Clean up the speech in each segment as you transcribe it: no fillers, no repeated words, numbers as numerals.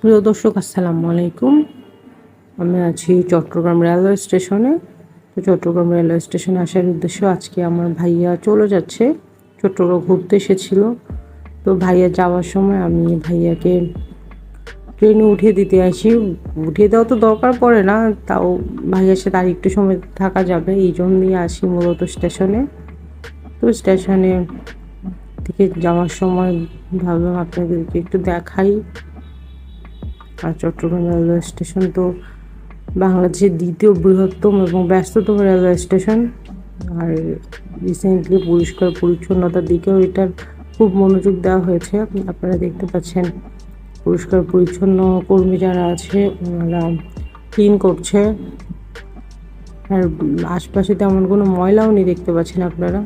প্রিয় দর্শক, আসসালামু আলাইকুম। আমি আছি চট্টগ্রাম রেলওয়ে স্টেশনে। তো চট্টগ্রাম রেলওয়ে স্টেশনে আসার উদ্দেশ্য, আজকে আমার ভাইয়া চলে যাচ্ছে, চট্টগ্রাম ঘুরতে এসেছিল। তো ভাইয়া যাওয়ার সময় আমি ভাইয়াকে ট্রেনে উঠিয়ে দিতে আসি। উঠিয়ে দেওয়া তো দরকার পড়ে না, তাও ভাইয়ার সাথে আর একটু সময় থাকা যাবে, এই জন্যই আসি মূলত স্টেশনে। তো স্টেশনে থেকে যাওয়ার সময় ভাবলাম আপনাদেরকে একটু দেখাই। আর চট্টগ্রাম রেলওয়ে স্টেশন তো বাংলাদেশের দ্বিতীয় বৃহত্তম এবং ব্যস্ততম রেলওয়ে স্টেশন। আর রিসেন্টলি পরিষ্কার পরিচ্ছন্নতার দিকেও এটার খুব মনোযোগ দেওয়া হয়েছে। আপনারা দেখতে পাচ্ছেন পরিষ্কার পরিচ্ছন্ন কর্মী যারা আছে ওনারা ক্লিন করছে। আর আশপাশে তেমন কোনো ময়লাও নেই, দেখতে পাচ্ছেন আপনারা।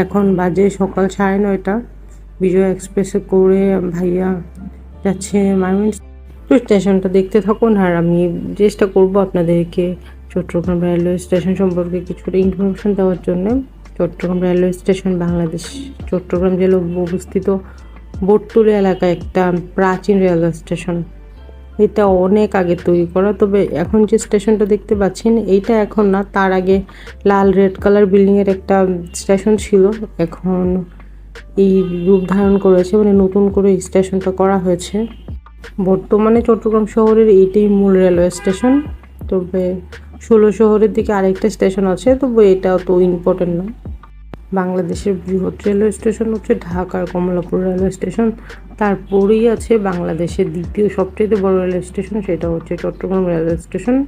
এখন বাজে সকাল 9:30। বিজয় এক্সপ্রেসে করে ভাইয়া যাচ্ছে ময়মনসিংহ। তো স্টেশনটা দেখতে থাকুন, আর আমি চেষ্টা করব আপনাদেরকে চট্টগ্রাম রেলওয়ে স্টেশন সম্পর্কে কিছুটা ইনফরমেশন দেওয়ার জন্য। চট্টগ্রাম রেলওয়ে স্টেশন বাংলাদেশ চট্টগ্রাম জেলা অবস্থিত বটতলী এলাকায় একটা প্রাচীন রেলওয়ে স্টেশন। এটা অনেক আগে তৈরি করা, তবে এখন যে স্টেশনটা দেখতে পাচ্ছেন এইটা এখন না, তার আগে লাল রেড কালার বিল্ডিংয়ের একটা স্টেশন ছিল। এখন এই রূপ ধারণ করেছে, মানে নতুন করে স্টেশনটা করা হয়েছে। বর্তমানে চট্টগ্রাম শহরের এইটাই মূল রেলওয়ে স্টেশন, তবে 16 শহরের দিকে আরেকটা স্টেশন আছে, তবে এটা তো ইম্পর্টেন্ট না। বাংলাদেশের বৃহৎ রেলওয়ে স্টেশন হচ্ছে ঢাকার কমলাপুর রেলওয়ে স্টেশন। তারপরেই আছে বাংলাদেশের দ্বিতীয় সবচেয়ে বড় রেলওয়ে স্টেশন, সেটা হচ্ছে চট্টগ্রাম রেলওয়ে স্টেশন।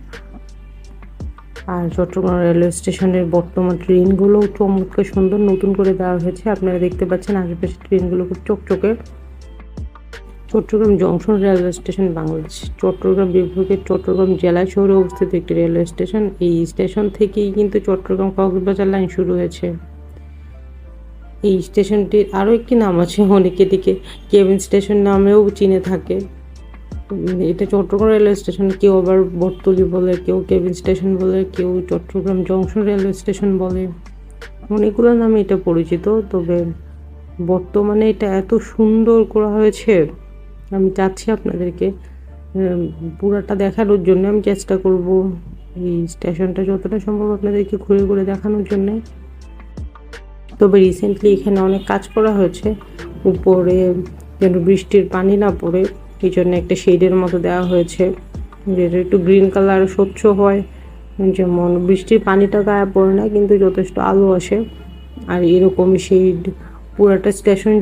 আর চট্টগ্রাম রেলওয়ে স্টেশনের বর্তমান ট্রেনগুলোও চমৎকার সুন্দর, নতুন করে দেওয়া হয়েছে। আপনারা দেখতে পাচ্ছেন আশেপাশে ট্রেনগুলো খুব চকচকে। Chittagong junction railway station Bangladesh Chittagong বিভাগের চট্টগ্রাম জেলা শহরে অবস্থিত একটি রেলওয়ে স্টেশন। এই স্টেশন থেকেই কিন্তু চট্টগ্রাম কক্সবাজার লাইন শুরু হয়েছে। এই স্টেশনটির আরও একটি নাম আছে, অনেকে এটিকে কেবিন স্টেশন নামেও চিনে থাকে। এটা চট্টগ্রাম রেলওয়ে স্টেশন, কেউ আবার বটতলী বলে, কেউ কেবিন স্টেশন বলে, কেউ চট্টগ্রাম জংশন রেলওয়ে স্টেশন বলে। অনেকগুলো নামে এটা পরিচিত, তবে বর্তমানে এটা এত সুন্দর করা হয়েছে, আমি চাচ্ছি আপনাদেরকে পুরাটা দেখানোর জন্য। আমি চেষ্টা করব এই স্টেশনটা যতটা সম্ভব আপনাদেরকে ঘুরে ঘুরে দেখানোর জন্য। তবে রিসেন্টলি এখানে অনেক কাজ করা হয়েছে, উপরে যেন বৃষ্টির পানি না পড়ে এই জন্য একটা শেডের মতো দেওয়া হয়েছে, যেটা একটু গ্রিন কালার স্বচ্ছ হয়, যেমন বৃষ্টির পানিটা গায়ে পড়ে না কিন্তু যথেষ্ট আলো আসে। আর এরকমই শেড পুরাটা স্টেশন